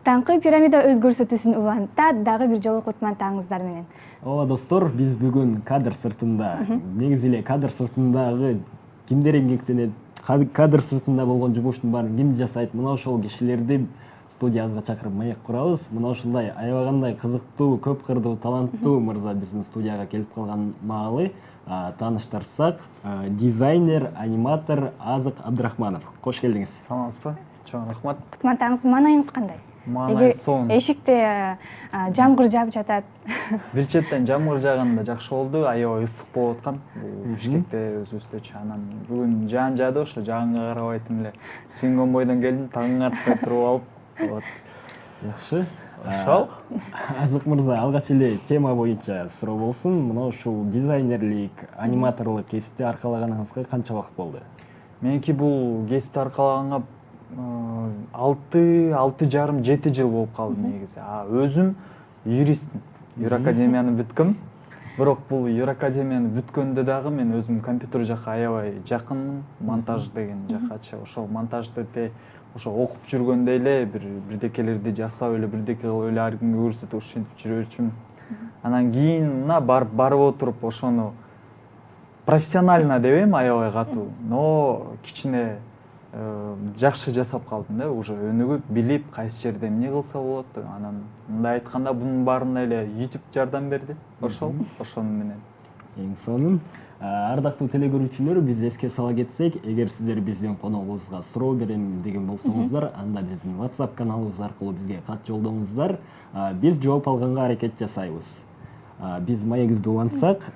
Таңкы пирамида өз көрсөтүүсүн улантат, дагы бир жолу кутмантаңыздар менен. Ооба достор, биз бүгүн кадр сыртында, негизи эле кадр сыртындагы кимдер эмгектенет, кадр сыртында болгон жумуштун баарын ким жасайт, мына ошол кишилерди студиябызга чакырып маек курабыз. Мына ушундай аябагандай кызыктуу, көп кырдуу, таланттуу мырза биздин студияга келип калган маалы тааныштырсак, дизайнер, аниматор Азык Абдрахманов. Кош келдиңиз. Саламатсызбы? Чоң рахмат. Кутмантаңыз, маанайыңыз кандай? Маанай сонун. Эшикте жамгыр жаап жатат. Бир четтен жамгыр жааганда жакшы болду, аябай ысык болуп аткан. Бишкекте өзүбүздөчү. Анан бүгүн жаан жаады, ошо жаанга карабайтын эле сүйүнгөн бойдон келдим, таңдын артында туруп алып. Вот. Жакшы. Ошол. Азык мырза, алгач эле тема боюнча суроо болсун. Мына ушул дизайнерлик, аниматорлук кесипти аркалаганыңызга канча убакыт болду? Меники бул кесипти аркалаганга 6,5-7 жыл болуп калды негизи. Өзүм юристмин. Юракадемияны бүткөм. Бирок бул юракадемияны бүткөндө дагы мен өзүм компьютер жакка аябай жакынмын. Монтаж деген жаккачы. Ошол монтажды ошо окуп жүргөндө эле бирдекелерди жасап эле, бирдеке кылып эле ар кимге көрсөтүп ушинтип жүрчүмүн. Анан кийин мына барып отуруп ошону профессионально дебейм, аябай катуу, но кичине жакшы жасап калдым да, уже өнүгүп, билип, кайсы жерде эмне кылса болот. Анан мындай айтканда бунун баарына эле YouTube жардам берди. Ошонун менен. Эң сонун. Ардактуу телекөрүүчүлөр, биз эске сала кетсек, эгер сиздер биздин коногубузга суроо берем деген болсоңуздар, анда биздин WhatsApp каналыбыз аркылуу бизге кат жолдоңуздар. Биз жооп алганга аракет жасайбыз. Биз маегибизди улантсак,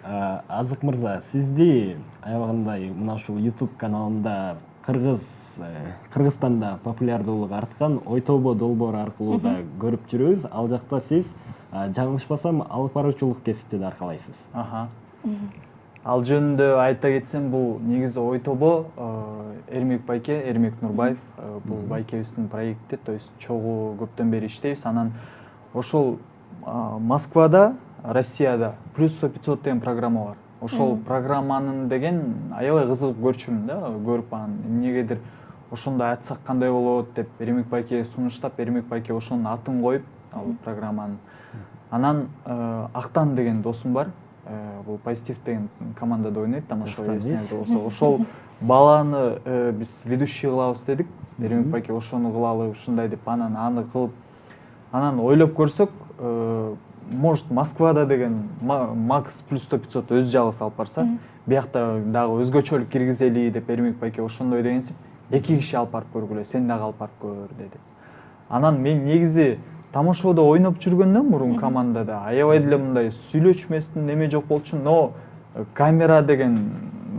Азык мырза, сизди аябагандай мына ушул YouTube каналында Кыргызстанда популярдуулук арткан Ой тобо долбоор аркылуу да көрүп жүрөбүз. Ал жакта сиз, жаңылышпасам, алып баруучулук кесипти да аркалайсыз. Ал жөнүндө айта кетсем, бул негизи Ой тобо Эрмек байке, Эрмек Нурбаев, бул байкебиздин проекти, то есть чогуу көптөн бери иштейбиз. Анан ошол Москвада, Россияда плюс 100-500 деген программа бар. Ошол программанын деген аябай кызыгып көрчүмүн да, көрүп анан эмнегедир ошондой айтсак кандай болот деп Эрмек байке сунуштап, Эрмек байке ошонун атын коюп, ал программанын. Анан Актан деген досум бар. Бул Позитив деген командада ойнойт, тамаша болсо. Ошол баланы биз ведущий кылабыз дедик. Эрмек байке ошону кылалы, ушундай деп анан аны кылып, анан ойлоп көрсөк, может Москвада деген Макс плюс 100-500 өз жалгыз алып барса, биякта дагы өзгөчөлүк киргизели деп Эрмек байке ошондой дегенсип, 2 киши алып барып көргүлө, сен дагы алып барып көр деди. Анан мен негизи тамошодо ойноп жүргөндөн мурун командада аябай деле мындай сүйлөчмөстүн неме жок болчу, но камера деген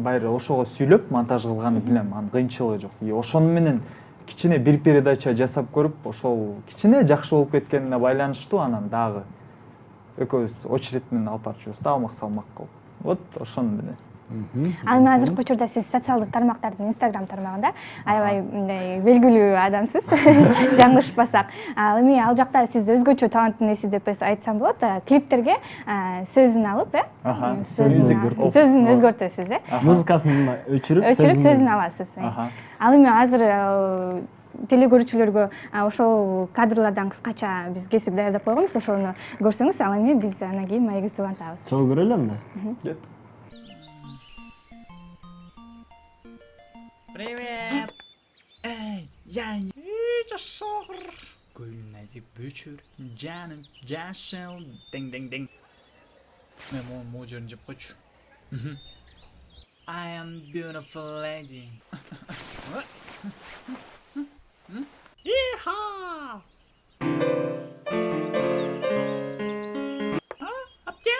байыр ошого сүйлөп монтаж кылганды билем, анын кыйынчылыгы жок. И ошону менен кичине бир передача жасап көрүп, ошол кичине жакшы болуп кеткенине байланыштуу, анан дагы экөөбүз очередь менен алып барып жүрөбүз, салмак кылып. Вот ошону менен. Ал эми азыркы учурда сиз социалдык тармактардын Instagram тармагында аябай мындай белгилүү адамсыз, жаңылышпасак. Ал эми ал жакта сиз өзгөчө таланттын эси деп айтсам болот, клиптерге сөзүн алып, сөзүн өзгөртөсүз, Музыкасын өчүрүп, сөзүн аласыз. Ал эми азыр телекөрүүчүлөргө ошол кадрлардан кыскача биз кесип даярдап койгонбуз, ошону көрсөңүз, ал эми биз анан кийин маегибизди улантабыз. Чогуу көрөлү анда. Привет! Эй, я Шогр! Гүлназик бүчүр, жаным, жашыл, дing. Мен могу жерин жеп койчу. I am beautiful lady. Иха! Аптя?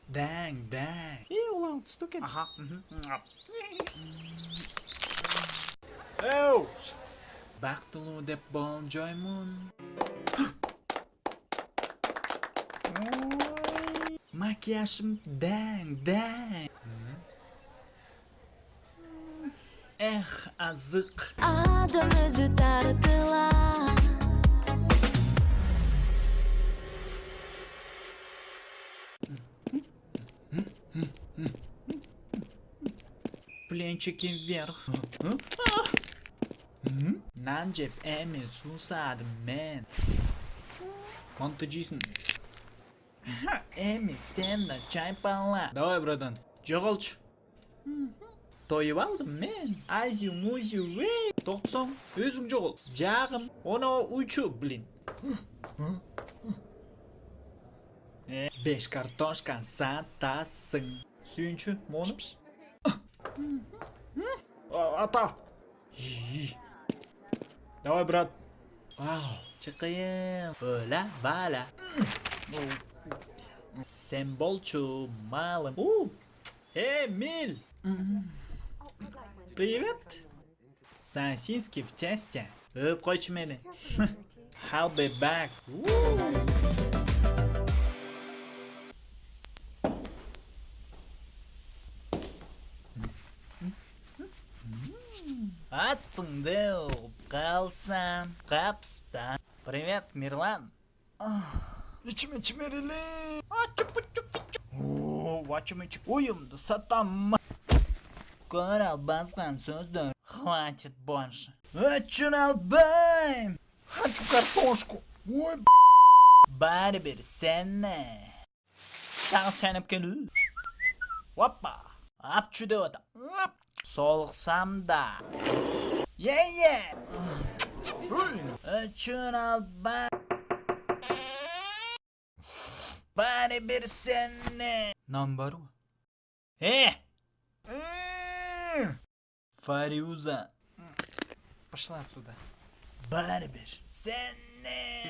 Даң. Улам түстүкен. Оу, бактылуу деп болжоймун. Макияжым даң. Эх, азык. Адам өзү тартылат. Плечики вверх. Naan jep emi susadım men. Montajisın. Emi sen de çay palla. Давай, братан. Жоғалшы. Тойып алдым мен. Азию, музию, вей. Тоқтысаң, өзің жоғал. Жағым, оны учу, блин. Beş kartoşkan satasın. Suyunçu, monupş. Ата. Давай, брат. Вау, çıkayım. Öyle, böyle. Sen bolçu, malım. Эмиль! Привет! Сосиски в тесте. Öp koç beni. I'll be back. Аттыңды қалсам қапста. Привет, Мирлан. İçime çimerili. Açım içim. Uyumdu satam. Koral baskan sözdür. Хватит больше. Açın albayım. Хочу картошку. Ой, bari bir sen ne? Sağ senip gelu. Hoppa. Apçu da oda. Solsam da. Ye. Açın albayım. Bari bir sen ne? Number one. Фарюза. Пошла отсюда. Барбер. Сенне.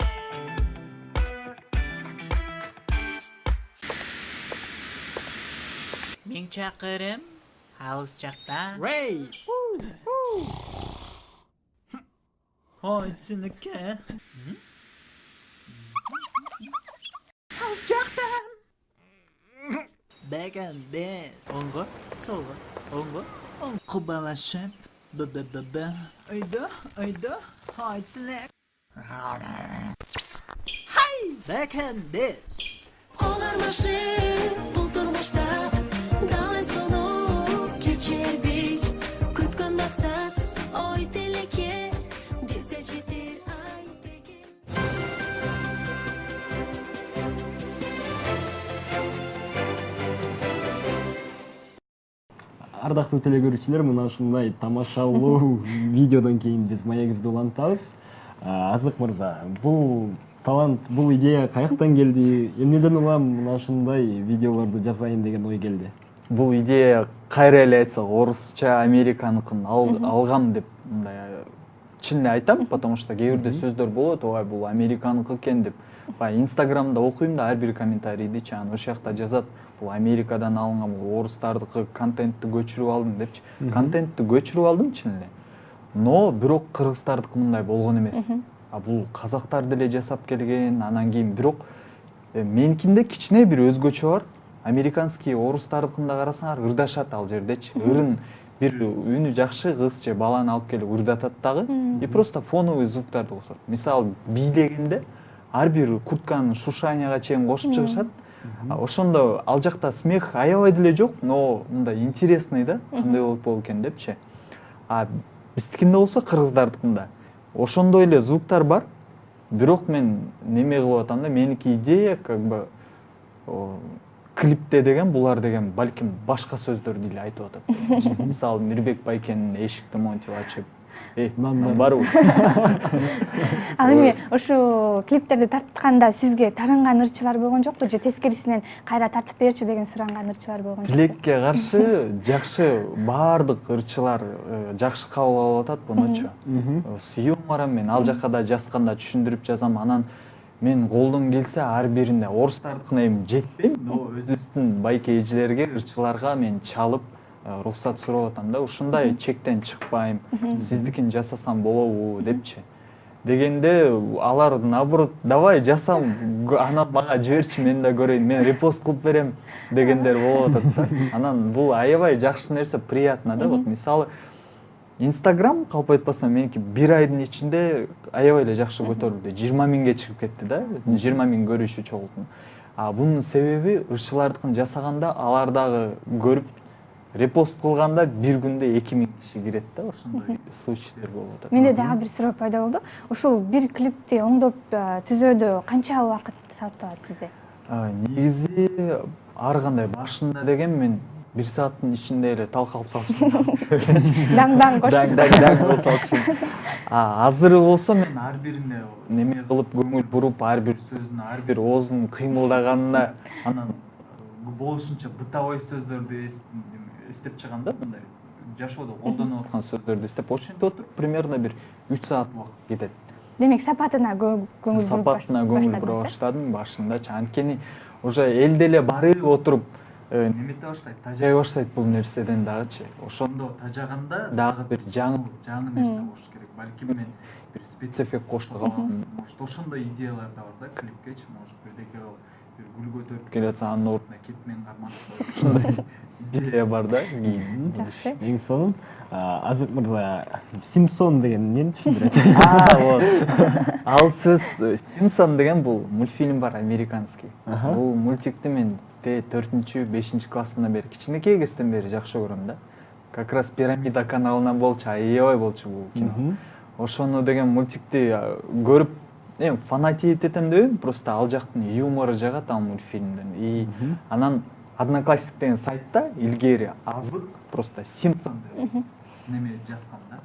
Мен чакырым. Алыс жакта. Рей. Ой, сенікі. Алыс жакта. Back and dance. Оңғы, солғы, оңғы, құбалашып. Бі-бі-бі-бі. Айда, айтсынек. Хай! Back and dance. Olarmışım bu durmuşta Dağın sonu geçer biz Kütkün maksat oy dileke Bizde jetir ay peki Ардактуу телекөрүүчүлөр, мына ушундай тамашалуу видеодон кийин биз маегибизди улантабыз. Азык мырза, бул талант, бул идея каяктан келди? Эмнеден улам мына ушундай видеолорду жасайын деген ой келди? Бул идея кайра эле айтсак, орусча американыкын алгам деп мындай чын эле айтам, потому что кээ бирде сөздөр болот, ой бул американыкы экен деп. Баягы Инстаграмда окуйм да ар бир комментарийди, чан ошол жакта жазат, бул Америкадан алынган, бул орустардыкы контентти көчүрүп алдым депчи. Контентти көчүрүп алдым чын эле. Но бирок кыргыздардыкы мындай болгон эмес. А бул казактар деле жасап келген, анан кийин бирок меникинде кичине бир өзгөчө бар. Американский орустардыкында карасаңар ырдашат ал жердечи. Ырын бир үнү жакшы кыз же баланы алып келип ырдатат дагы. И просто фоновый звуктарды кошот. Мисалы бийлегенде ар бир куртканын шушанияга чейин кошуп чыгышат. Ошондо ал жакта смех аябай деле жок, но мындай интересный да, кандай болуп экен депчи. А биздикинде болсо кыргыздардыкында ошондой эле звуктар бар. Бирок мен неме кылып атам да, меники идея как бы клипте деген булар деген балким башка сөздөрдү эле айтып атат. Мисалы Мирбек Байкенин эшикти монтип ачып, нан барбы? Ал эми ошо клиптерди тартканда сизге таранган ырчылар болгон жокпу же тескерисинен кайра тартып берчи деген суранган ырчылар болгон жокпу? Тилекке каршы жакшы баардык ырчылар жакшы кабыл алып атат бунучу. Юмором мен ал жакка да жазганда түшүндүрүп жазам, анан мен колдон келсе ар биринде орустардыкына эми жетпейм, но өзүбүздүн байке эжелерге, ырчыларга мен чалып рухсат сурап атам да, ушундай чектен чыкпайм, сиздикин жасасам болобу депчи. Дегенде алар наоборот, давай жасам, анан мага жиберчи, мен да көрөйүн, мен репост кылып берем дегендер болуп атат да. Анан бул аябай жакшы нерсе, приятно да. Вот мисалы Инстаграм калп айтпасам меники бир айдын ичинде аябай эле жакшы көтөрүлдү. 20 миңге чыгып кетти да. 20 миң көрүүчү чогулдум. А бунун себеби ырчылардыкын жасаганда алар дагы көрүп репост кылганда бир күндө 2000 киши кирет да, ошондой случайлар болуп атат. Менде дагы бир суроо пайда болду. Ушул бир клипти оңдоп түзүүдө канча убакыт сарпталат сизде? Негизи ар кандай башында деген мен 1 сааттын ичинде эле талкалап салышмын. Даң коштум. Даң кылып салышмын. Азыры болсо мен ар бирине неме кылып көңүл буруп, ар бир сөздүн, ар бир оозунун кыймылдаганына анан болушунча бытовой сөздөрдү эстеп чыгам да, мындай жашоодо колдонуп аткан сөздөрдү эстеп, ошентип отуруп примерно бир 3 саат убакыт кетет. Демек сапатына көңүл буруп Сапатына көңүл бура баштадым башындачы. Анткени уже элде эле бары эле отуруп немете баштайт, тажай баштайт бул нерседен дагычы. Ошондо тажаганда дагы бир жаңы нерсе болуш керек. Балким мен бир спецэффект кошо калам. Может ошондой идеялар да бар да клипкечи, может бирдеке кылып бир гүл көтөрүп келатса анын ордуна кетмен карманып ошондой идея бар да. Жакшы. Эң сонун Азык мырза Симпсон деген эмнени түшүндүрөт? Вот. Ал сөз Симпсон деген бул мультфильм бар, американский. Бул мультикти мен 4-5 классымдан бери, кичинекей кезден бери жакшы көрөм да. Как раз Пирамида каналынан болчу, аябай болчу бул кино. Ошону деген мультикти көрүп, фанатиет этем дебейм, просто ал жактын юмору жагат ал мультфильмден. И анан Одноклассник деген сайтта илгери Азык просто Симпсон деп неме жазгам да,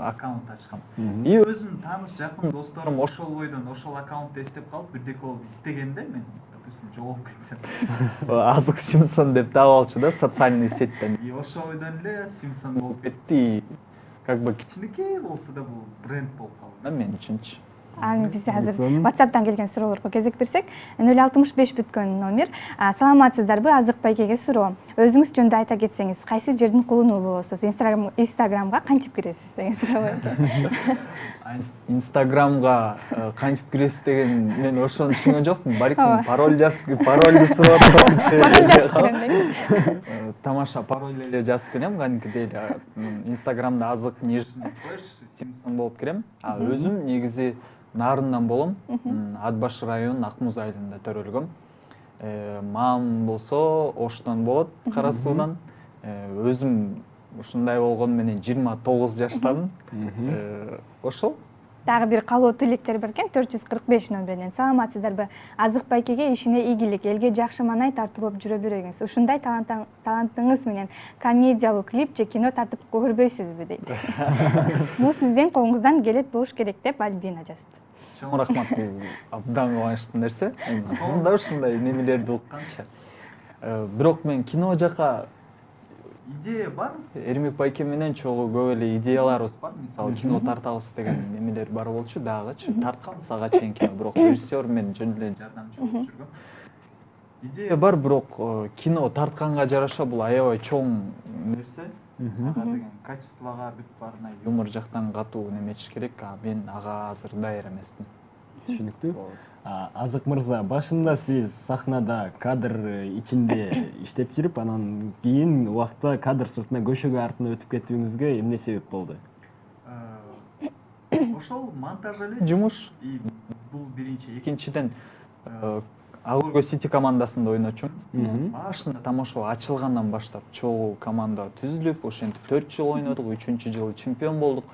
аккаунт ачкам. И өзүм тааныш жакын досторум ошол бойдон ошол аккаунтты эстеп калып, бирдеке болуп издегенде мен, допустим, жоголуп кетсем, Азык Симпсон деп таап алчу да социальный сеттен. И ошол бойдон эле Симпсон болуп кетти. И как бы кичинекей болсо да бул бренд болуп калды да мен үчүнчү. Биз азыр WhatsApp'тан келген суроолорго кезек берсек, 065 бүткөн номер. Саламатсыздарбы? Азык байкеге суроо. Өзүңүз жөнүндө айта кетсеңиз, кайсы жердин кулуну болосуз? Инстаграмга кантип киресиз деген суроо бар. Инстаграмга кантип киресиз деген мен ошону түшүнгөн жокмун. Барикин пароль жазып, парольду сурап атам. Тамаша пароль эле жазып келем, кантип эле Инстаграмда Азык нижний флеш Симпсон болуп кирем. Өзүм негизи Нарындан болом. Ат баш районунун Акмуз айылында төрөлгөм. Мамам болсо Оштон болот, Кара Суудан. Өзүм ушундай болгону менен 29 жаштамын. Ошол. Дагы бир калуу тилектер бар экен, 445 номеринен. Саламатсыздарбы? Азык байкеге ишине ийгилик, элге жакшы маанай тартылып жүрө береңиз. Ушундай талантыңыз менен комедиялуу клип же кино тартып көрбөйсүзбү дейт. Бул сиздин колуңуздан келет болуш керек деп Альбина жазыпты. Чоң рахмат, бул абдан кубанычтуу нерсе. Сонда ушундай немелерди укканча. Бирок мен кино жака идея бар. Эрмек байке менен чогуу көп эле идеяларыбыз бар. Мисалы кино тартабыз деген немелер бар болчу, дагычы тартканбыз ага чейин кино, бирок режиссер мен жөн эле жардамчы болуп жүргөм. Идея бар, бирок кино тартканга жараша бул аябай чоң нерсе. Ага деген качествого бүт барына юмор жактан катуу немечиш керек. Мен ага азыр даяр эмесмин. Түшүнүктүү. Азык мырза, башында сиз сахнада кадр ичинде иштеп жүрүп, анан кийин убакта кадр сыртына көшөгө артына өтүп кетүүңүзгө эмне себеп болду? Ошол монтаж эле жумуш. Бул биринчи, экинчиден Ак Өргө Сити командасында ойночумун. Башында тамашалоо ачылгандан баштап чогуу команда түзүлүп, ошентип 4 жыл ойнодук, 3-жылы чемпион болдук.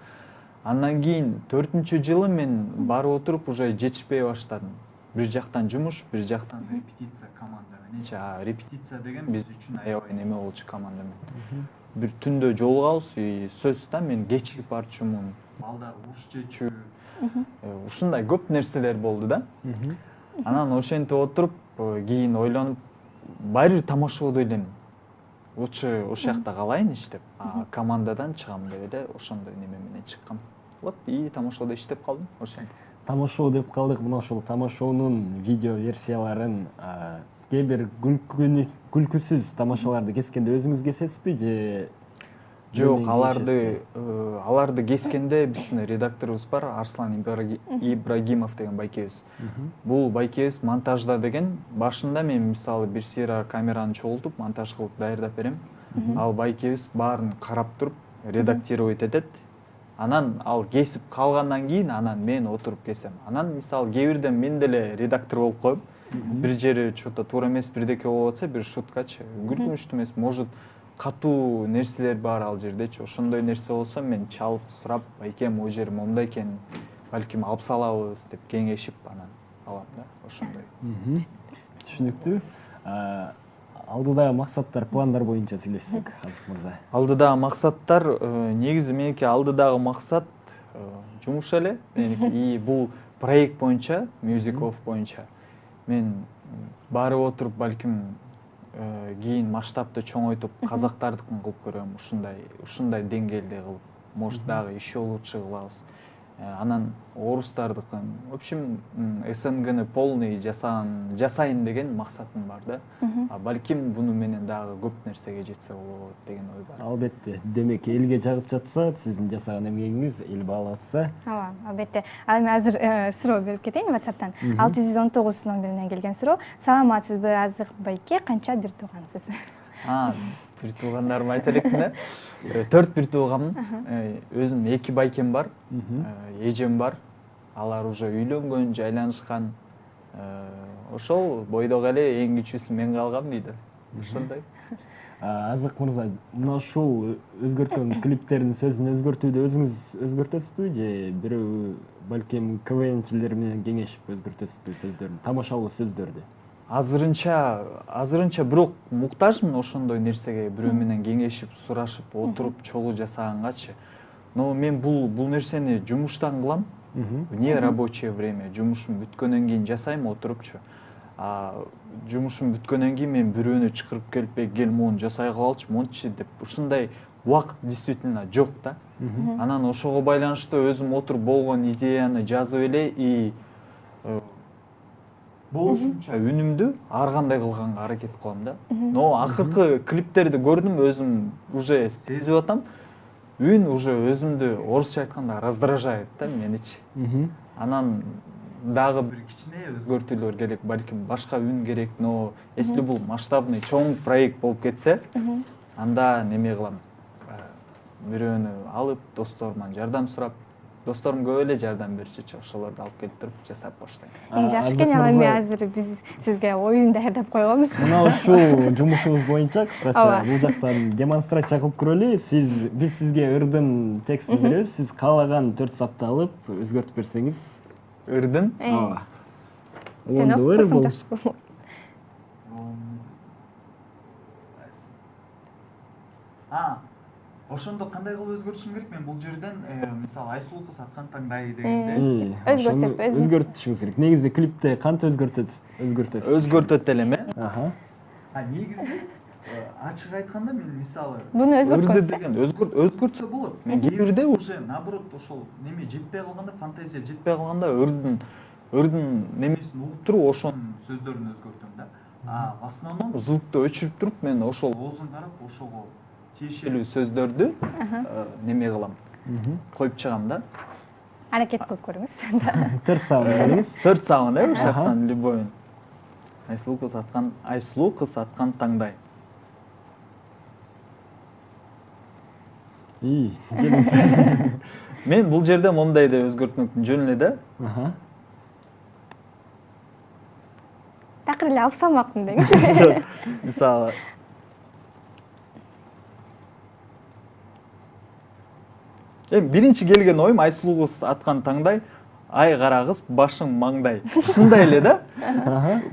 Андан кийин 4-жылы мен барып отуруп уже жетишпей баштадым. Бир жактан жумуш, бир жактан репетиция команда мененчи. Репетиция деген биз үчүн аябай неме болчу команда менен. Бир түндө жолугабыз, сөз да мен кечигип барчумун, балдар уш жечү. Ушундай көп нерселер болду да. Анан ошентип отуруп, кийин ойлонуп, баары тамашалоодо элем. Ошол жакта калайын иштеп, командадан чыгам деп эле ошондой неме менен чыккам. Вот и тамашоодо иштеп калдым ошентип. Тамашоо деп калдык, мына ошол тамашоонун видео версияларын кээ бир күлкүсүз тамашаларды кескенде өзүңүз кесесизби же жок, аларды кескенде биздин редакторубуз бар, Арслан Ибрагимов деген байкебиз. Бул байкебиз монтажда деген башында мен мисалы бир сыйра камераны чогултуп монтаж кылып даярдап берем. Ал байкебиз баарын карап туруп редактировать этет. Анан ал кесип калгандан кийин анан мен отуруп кесем. Анан мисалы кээ бирден мен деле редактор болуп коюп, бир жери что-то туура эмес бирдеке болуп атса, бир шуткачы, күлкүнүчтүү эмес, может катуу нерселер бар ал жердечи. Ошондой нерсе болсо мен чалып сурап, байкем могу жери момундай экен, балким алып салабыз деп кеңешип анан алам да, ошондой. Түшүнүктүү. Алдыдагы максаттар, пландар боюнча сүйлөшсөк, Азык мырза. Алдыдагы максаттар, негизи меники алдыдагы максат жумуш эле. Меники и бул проект боюнча, Music Off боюнча. Мен барып отуруп балким кийин масштабты чоңойтуп казактардыкын кылып көрөм, ушундай деңгээлде кылып, может дагы ещё лучше кылабыз. Анан орустардыкын, в общем, СНГны полный жасайын деген максатым бар да. Балким буну менен дагы көп нерсеге жетсе болот деген ой бар. Албетте. Демек, элге жагып жатса, сиздин жасаган эмгегиңиз эл баалатса. Ооба, албетте. Ал эми азыр суроо берип кетейин WhatsApp'тан. 619 номеринен келген суроо. Саламатсызбы, Азык байке, канча бир туугансыз? Бир туугандарымды айта элекмин да. 4 бир тууганмын. Өзүм 2 байкем бар, эжем бар. Алар уже үйлөнгөн, жайланышкан. Ошол бойдок эле эң кичүүсү мен калгам дейди. Ошондой. Азык мырза, мына ушул өзгөрткөн клиптердин сөзүн өзгөртүүдө өзүңүз өзгөртөсүзбү же бирөө балким КВНчилер менен кеңешип өзгөртөсүзбү сөздөрүн, тамашалуу сөздөрдү? Азырынча бирок муктажмын ошондой нерсеге, бирөө менен кеңешип, сурашып, отуруп чогуу жасагангачы. Но мен бул нерсени жумуштан кылам. Вне рабочее время, жумушум бүткөндөн кийин жасайм отурупчу. Жумушум бүткөндөн кийин мен бирөөнү чакырып келип, кел муну жасай калалычы, мончу деп ушундай убакыт действительно жок да. Анан ошого байланыштуу өзүм отуруп болгон идеяны жазып эле и болушунча үнүмдү ар кандай кылганга аракет кылам да. Но акыркы клиптерди көрдүм, өзүм уже сезип атам. Үн уже өзүмдү орусча айтканда раздражает да меничи. Анан дагы бир кичине өзгөртүүлөр керек, балким башка үн керек, но если бул масштабный чоң проект болуп кетсе, анда неме кылам. Бирөөнү алып, досторуман жардам сурап, досторум көп эле жардам беришчи, ошолорду алып келип туруп жасап баштайм. Эң жакшы экен, ал эми азыр биз сизге оюн даярдап койгонбуз. Мына ушул жумушубуз боюнча кыскача бул жактан демонстрация кылып көрөлү. Биз сизге ырдын текстин беребиз, сиз каалаган 4 сапты алып өзгөртүп берсеңиз. Ырдын? Ооба. Сен окусуң жакшы. Ошондо кандай кылып өзгөртүшүм керек? Мен бул жерден мисалы Айсулуу кыз аткан таңдай дегенде Өзгөртүп өзгөртүшүңүз керек. Негизи клипте кантип өзгөртөсүз? Өзгөртөт элем, Негизи ачык айтканда мен мисалы буну ырды деген өзгөртсө болот. Мен кээ бирде уже наоборот ошол неме жетпей калганда, фантазия жетпей калганда ырдын немесин угуп туруп ошонун сөздөрүн өзгөртөм да. В основном звукту өчүрүп туруп мен ошол оозун карап ошого тиешелүү сөздөрдү неме кылам, коюп чыгам да. Аракет кылып көрүңүз. 4 сабын бериңиз. 4 сабын ошол жактан любойун. Айсулуу кыз аткан таңдай. Мен бул жерде мондайды өзгөртмөкмүн, жөн эле да. Такыр эле алып салмакмын деңиз. Мисалы биринчи келген оюм Айсулуу кыз аткан таңдай, ай кара кыз башың маңдай. Ушундай эле да.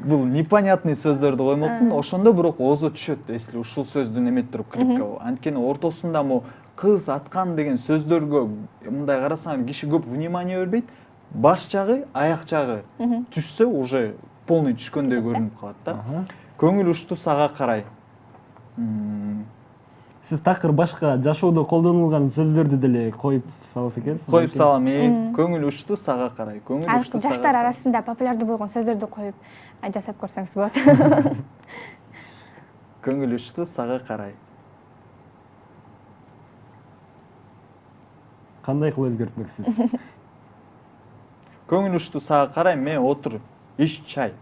Бул непонятный сөздөрдү коймокмун, ошондо бирок оозу түшөт, если ушул сөздү немете туруп клипке. Анткени ортосунда кыз аткан деген сөздөргө мындай карасаң киши көп внимание бербейт. Баш жагы, аяк жагы түшсө уже полный түшкөндөй көрүнүп калат да. Көңүл учту сага карай. Сиз такыр башка жашоодо колдонулган сөздөрдү деле коюп салат экенсиз. Коюп салам. Көңүл учту сага карай. Көңүл учту сага. Жаштар арасында популярдуу болгон сөздөрдү коюп жасап көрсөңүз болот. Көңүл учту сага карай. Кандай кылып өзгөртмөксүз? Көңүл учту сага карай, мен отур, ич чай.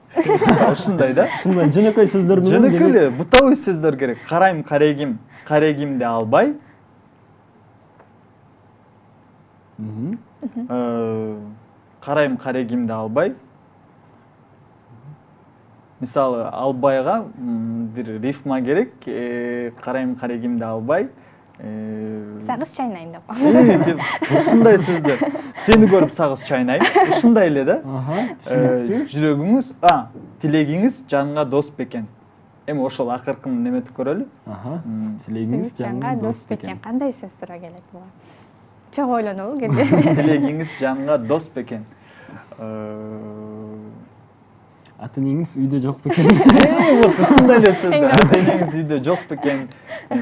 Ушундай да. Ушундай жөнөкөй сөздөр менен. Жөнөкөй эле бутовый сөздөр керек. Карайм карегим, карегимди албай. Карайм карегимди албай. мисалы Албайга бир рифма керек, карайм карегимди албай. Сагыз чайнайм деп. Ушундай сөздөр. Сени көрүп сагыз чайнайм. Ушундай эле да. Жүрөгүңүз, тилегиңиз жанга дос бекен. Эми ошол акыркын неметип көрөлү. Тилегиңиз жанга дос бекен. Кандай сөз туура келет буга? Чогуу ойлонолу келди. Тилегиңиз жанга дос бекен. Ата энеңиз үйдө жок бекен. Вот ушундай эле сөздөр. Ата энеңиз үйдө жок бекен.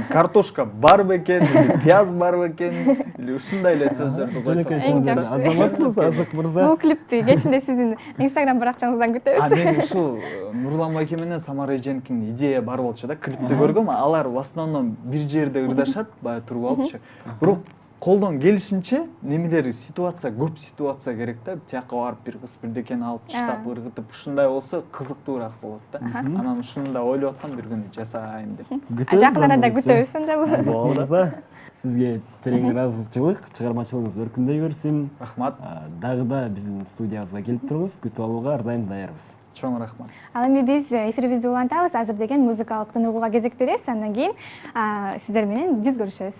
Картошка бар бекен, пияз бар бекен. Или ушундай эле сөздөрдү койсок. Азаматсыз Азык мырза. Бул клипти кечинде сиздин Instagram баракчаңыздан күтөбүз. Мен ушул Нурлан байке менен Самара Эженовдун идея бар болчу да, клипти көргөм. Алар в основном бир жерде ырдашат, баягы туруп алыпчы. Бирок колдон келишинче немелери көп ситуация керек да. Тияка барып бир кыз бирдекени алып таштап, ыргытып, ушундай болсо кызыктуураак болот да. Анан ушуну да ойлоп аткам, бир күнү жасайм деп. Жакын арада күтөбүз анда бул. Болмаса сизге терең ыраазычылык, чыгармачылыгыңыз өркүндөй берсин. Рахмат. Дагы да биздин студиябызга келип туруңуз, күтүп алууга ар дайым даярбыз. Чоң рахмат. Ал эми биз эфирибизди улантабыз, азыр деген музыкалык тыныгууга кезек беребиз, андан кийин сиздер менен жүз көрүшөбүз.